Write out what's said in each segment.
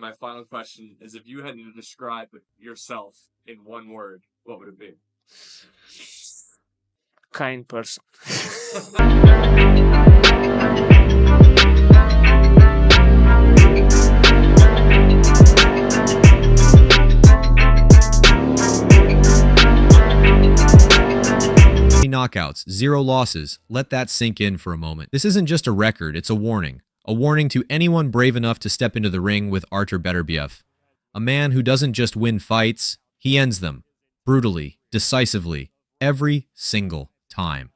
My final question is, if you had to describe yourself in one word, what would it be? Kind person. Knockouts, 0 losses. Let that sink in for a moment. This isn't just a record, it's a warning. A warning to anyone brave enough to step into the ring with Artur Beterbiev. A man who doesn't just win fights, he ends them. Brutally, decisively, every single time.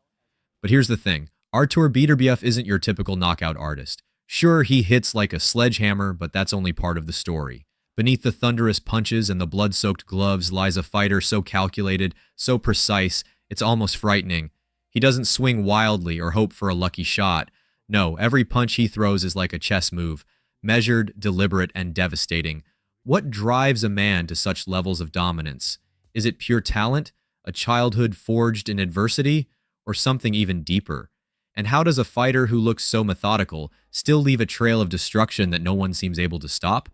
But here's the thing. Artur Beterbiev isn't your typical knockout artist. Sure, he hits like a sledgehammer, but that's only part of the story. Beneath the thunderous punches and the blood-soaked gloves lies a fighter so calculated, so precise, it's almost frightening. He doesn't swing wildly or hope for a lucky shot. No, every punch he throws is like a chess move, measured, deliberate, and devastating. What drives a man to such levels of dominance? Is it pure talent, a childhood forged in adversity, or something even deeper? And how does a fighter who looks so methodical still leave a trail of destruction that no one seems able to stop?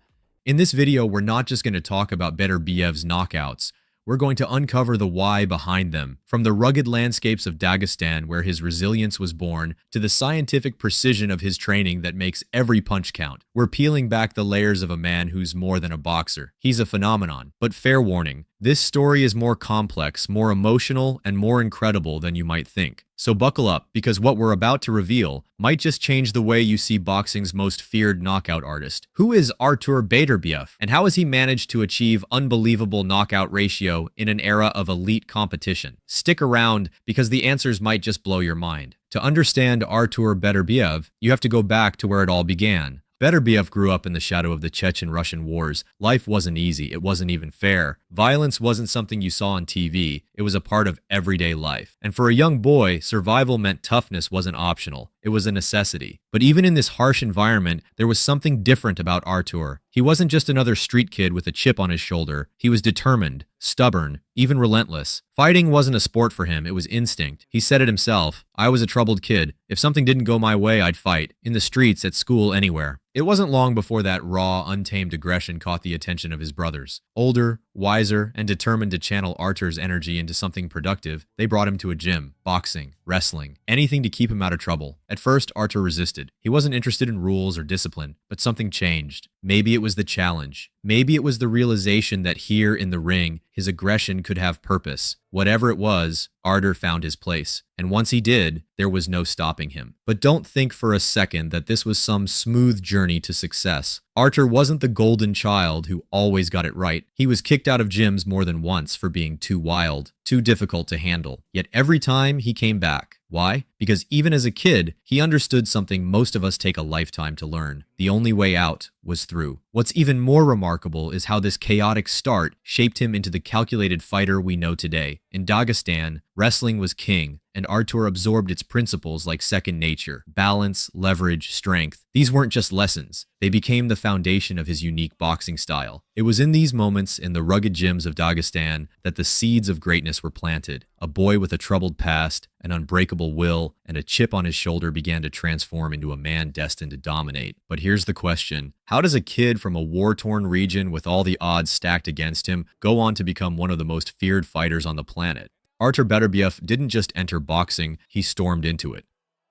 In this video, we're not just going to talk about Beterbiev's knockouts. We're going to uncover the why behind them, from the rugged landscapes of Dagestan where his resilience was born, to the scientific precision of his training that makes every punch count. We're peeling back the layers of a man who's more than a boxer. He's a phenomenon. But fair warning, this story is more complex, more emotional, and more incredible than you might think. So buckle up, because what we're about to reveal might just change the way you see boxing's most feared knockout artist. Who is Artur Beterbiev, and how has he managed to achieve unbelievable knockout ratio in an era of elite competition? Stick around, because the answers might just blow your mind. To understand Artur Beterbiev, you have to go back to where it all began. Beterbiev grew up in the shadow of the Chechen-Russian wars. Life wasn't easy. It wasn't even fair. Violence wasn't something you saw on TV. It was a part of everyday life. And for a young boy, survival meant toughness wasn't optional. It was a necessity. But even in this harsh environment, there was something different about Artur. He wasn't just another street kid with a chip on his shoulder. He was determined, stubborn, even relentless. Fighting wasn't a sport for him, it was instinct. He said it himself. I was a troubled kid. If something didn't go my way, I'd fight. In the streets, at school, anywhere. It wasn't long before that raw, untamed aggression caught the attention of his brothers. Older, wiser, and determined to channel Artur's energy into something productive, they brought him to a gym, boxing, wrestling, anything to keep him out of trouble. At first, Artur resisted. He wasn't interested in rules or discipline, but something changed. Maybe it was the challenge. Maybe it was the realization that here in the ring, his aggression could have purpose. Whatever it was, Artur found his place. And once he did, there was no stopping him. But don't think for a second that this was some smooth journey to success. Artur wasn't the golden child who always got it right. He was kicked out of gyms more than once for being too wild, too difficult to handle. Yet every time he came back. Why? Because even as a kid, he understood something most of us take a lifetime to learn. The only way out was through. What's even more remarkable is how this chaotic start shaped him into the calculated fighter we know today. In Dagestan, wrestling was king, and Artur absorbed its principles like second nature: balance, leverage, strength. These weren't just lessons. They became the foundation of his unique boxing style. It was in these moments, in the rugged gyms of Dagestan, that the seeds of greatness were planted. A boy with a troubled past, an unbreakable will, and a chip on his shoulder began to transform into a man destined to dominate. But here's the question. How does a kid from a war-torn region with all the odds stacked against him go on to become one of the most feared fighters on the planet? Artur Beterbiev didn't just enter boxing, he stormed into it.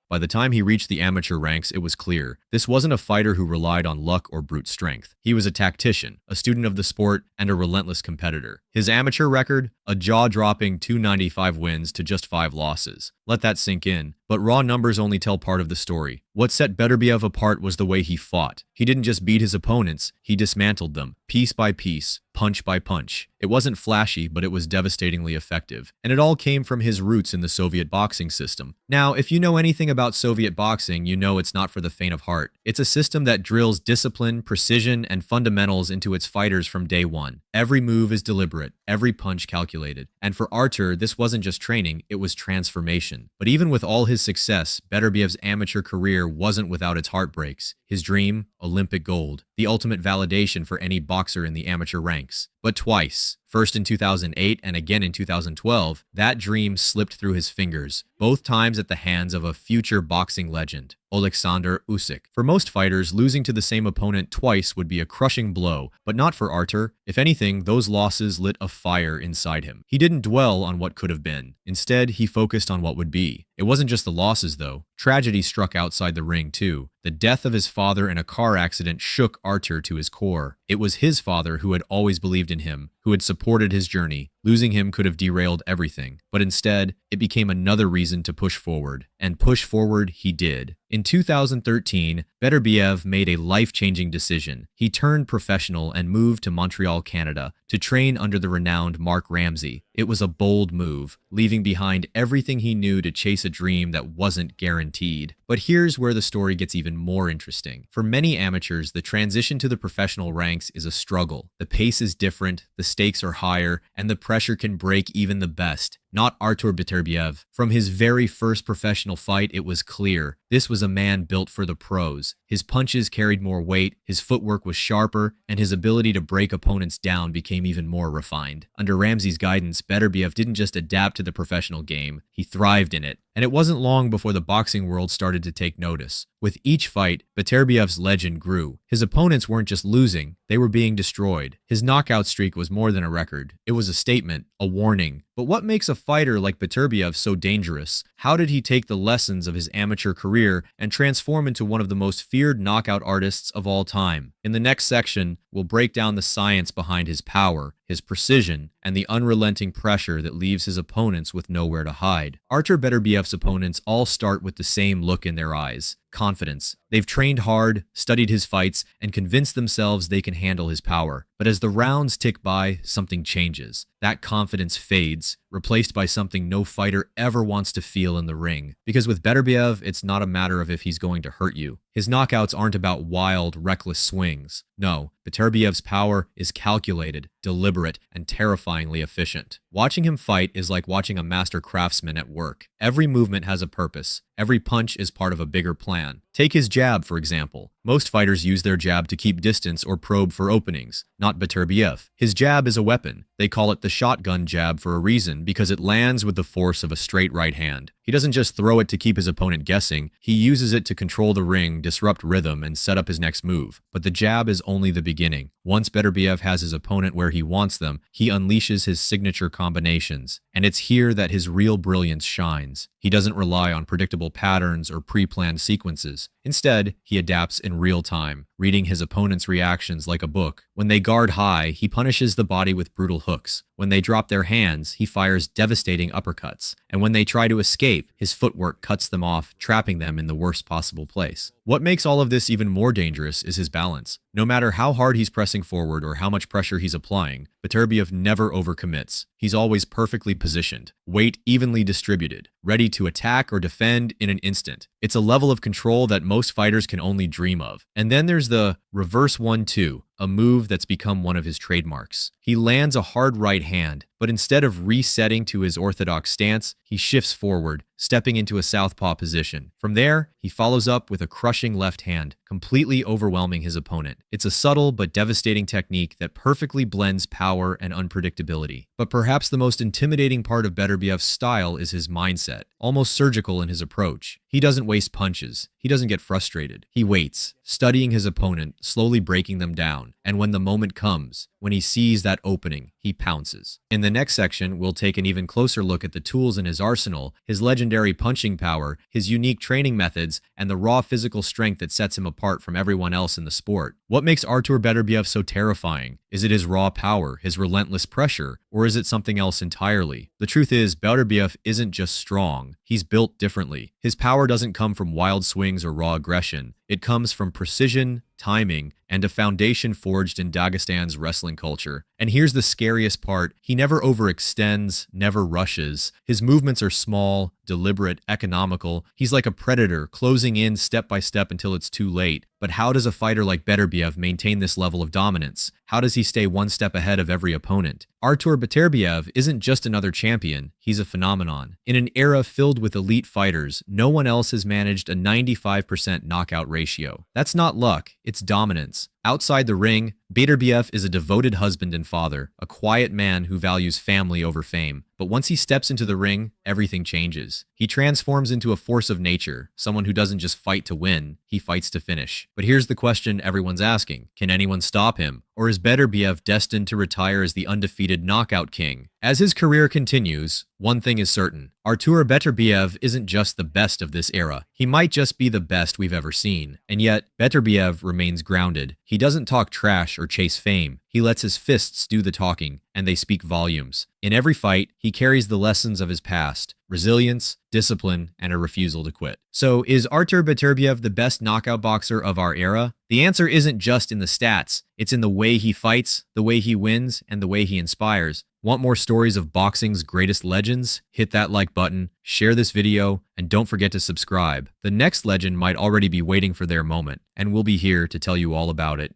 By the time he reached the amateur ranks, it was clear. This wasn't a fighter who relied on luck or brute strength. He was a tactician, a student of the sport, and a relentless competitor. His amateur record? A jaw-dropping 295 wins to just 5 losses. Let that sink in. But raw numbers only tell part of the story. What set Beterbiev apart was the way he fought. He didn't just beat his opponents, he dismantled them, piece by piece, punch by punch. It wasn't flashy, but it was devastatingly effective. And it all came from his roots in the Soviet boxing system. Now, if you know anything about Soviet boxing, you know it's not for the faint of heart. It's a system that drills discipline, precision, and fundamentals into its fighters from day one. Every move is deliberate, every punch calculated. And for Artur, this wasn't just training, it was transformation. But even with all his success, Beterbiev's amateur career wasn't without its heartbreaks. His dream? Olympic gold. The ultimate validation for any boxer in the amateur ranks. But twice. First in 2008 and again in 2012, that dream slipped through his fingers, both times at the hands of a future boxing legend, Alexander Usyk. For most fighters, losing to the same opponent twice would be a crushing blow, but not for Artur. If anything, those losses lit a fire inside him. He didn't dwell on what could have been. Instead, he focused on what would be. It wasn't just the losses, though. Tragedy struck outside the ring, too. The death of his father in a car accident shook Artur to his core. It was his father who had always believed in him, who had supported his journey. Losing him could have derailed everything, but instead, it became another reason to push forward. And push forward he did. In 2013, Beterbiev made a life-changing decision. He turned professional and moved to Montreal, Canada, to train under the renowned Mark Ramsey. It was a bold move, leaving behind everything he knew to chase a dream that wasn't guaranteed. But here's where the story gets even more interesting. For many amateurs, the transition to the professional ranks is a struggle. The pace is different, the stakes are higher, and the pressure can break even the best. Not Artur Beterbiev. From his very first professional fight, it was clear. This was a man built for the pros. His punches carried more weight, his footwork was sharper, and his ability to break opponents down became even more refined. Under Ramsey's guidance, Beterbiev didn't just adapt to the professional game, he thrived in it. And it wasn't long before the boxing world started to take notice. With each fight, Beterbiev's legend grew. His opponents weren't just losing, they were being destroyed. His knockout streak was more than a record. It was a statement, a warning. But what makes a fighter like Beterbiev so dangerous? How did he take the lessons of his amateur career and transform into one of the most feared knockout artists of all time? In the next section, we'll break down the science behind his power, his precision, and the unrelenting pressure that leaves his opponents with nowhere to hide. Artur Beterbiev's opponents all start with the same look in their eyes: confidence. They've trained hard, studied his fights, and convinced themselves they can handle his power. But as the rounds tick by, something changes. That confidence fades, replaced by something no fighter ever wants to feel in the ring. Because with Beterbiev, it's not a matter of if he's going to hurt you. His knockouts aren't about wild, reckless swings. No, Beterbiev's power is calculated, deliberate, and terrifyingly efficient. Watching him fight is like watching a master craftsman at work. Every movement has a purpose. Every punch is part of a bigger plan. Take his jab, for example. Most fighters use their jab to keep distance or probe for openings. Not Beterbiev. His jab is a weapon. They call it the shotgun jab for a reason, because it lands with the force of a straight right hand. He doesn't just throw it to keep his opponent guessing. He uses it to control the ring, disrupt rhythm, and set up his next move. But the jab is only the beginning. Once Beterbiev has his opponent where he wants them, he unleashes his signature combinations. And it's here that his real brilliance shines. He doesn't rely on predictable patterns or pre-planned sequences. Instead, he adapts in real time, reading his opponent's reactions like a book. When they guard high, he punishes the body with brutal hooks. When they drop their hands, he fires devastating uppercuts. And when they try to escape, his footwork cuts them off, trapping them in the worst possible place. What makes all of this even more dangerous is his balance. No matter how hard he's pressing forward or how much pressure he's applying, Beterbiev never overcommits. He's always perfectly positioned, weight evenly distributed, ready to attack or defend in an instant. It's a level of control that most fighters can only dream of. And then there's the reverse 1-2, a move that's become one of his trademarks. He lands a hard right hand, but instead of resetting to his orthodox stance, he shifts forward, stepping into a southpaw position. From there, he follows up with a crushing left hand, completely overwhelming his opponent. It's a subtle but devastating technique that perfectly blends power and unpredictability. But perhaps the most intimidating part of Beterbiev's style is his mindset, almost surgical in his approach. He doesn't waste punches. He doesn't get frustrated. He waits, studying his opponent, slowly breaking them down. And when the moment comes, when he sees that opening, he pounces. In the next section, we'll take an even closer look at the tools in his arsenal, his legendary punching power, his unique training methods, and the raw physical strength that sets him apart from everyone else in the sport. What makes Artur Beterbiev so terrifying? Is it his raw power, his relentless pressure, or is it something else entirely? The truth is, Beterbiev isn't just strong. He's built differently. His power doesn't come from wild swings or raw aggression. It comes from precision, timing, and a foundation forged in Dagestan's wrestling culture. And here's the scariest part. He never overextends, never rushes. His movements are small, deliberate, economical. He's like a predator, closing in step by step until it's too late. But how does a fighter like Beterbiev maintain this level of dominance? How does he stay one step ahead of every opponent? Artur Beterbiev isn't just another champion, he's a phenomenon. In an era filled with elite fighters, no one else has managed a 95% knockout ratio. That's not luck, it's dominance. Outside the ring, Beterbiev is a devoted husband and father, a quiet man who values family over fame. But once he steps into the ring, everything changes. He transforms into a force of nature, someone who doesn't just fight to win, he fights to finish. But here's the question everyone's asking. Can anyone stop him? Or is Beterbiev destined to retire as the undefeated knockout king? As his career continues, one thing is certain. Artur Beterbiev isn't just the best of this era. He might just be the best we've ever seen. And yet, Beterbiev remains grounded. He doesn't talk trash or chase fame. He lets his fists do the talking, and they speak volumes. In every fight, he carries the lessons of his past: resilience, discipline, and a refusal to quit. So, is Artur Beterbiev the best knockout boxer of our era? The answer isn't just in the stats. It's in the way he fights, the way he wins, and the way he inspires. Want more stories of boxing's greatest legends? Hit that like button, share this video, and don't forget to subscribe. The next legend might already be waiting for their moment, and we'll be here to tell you all about it.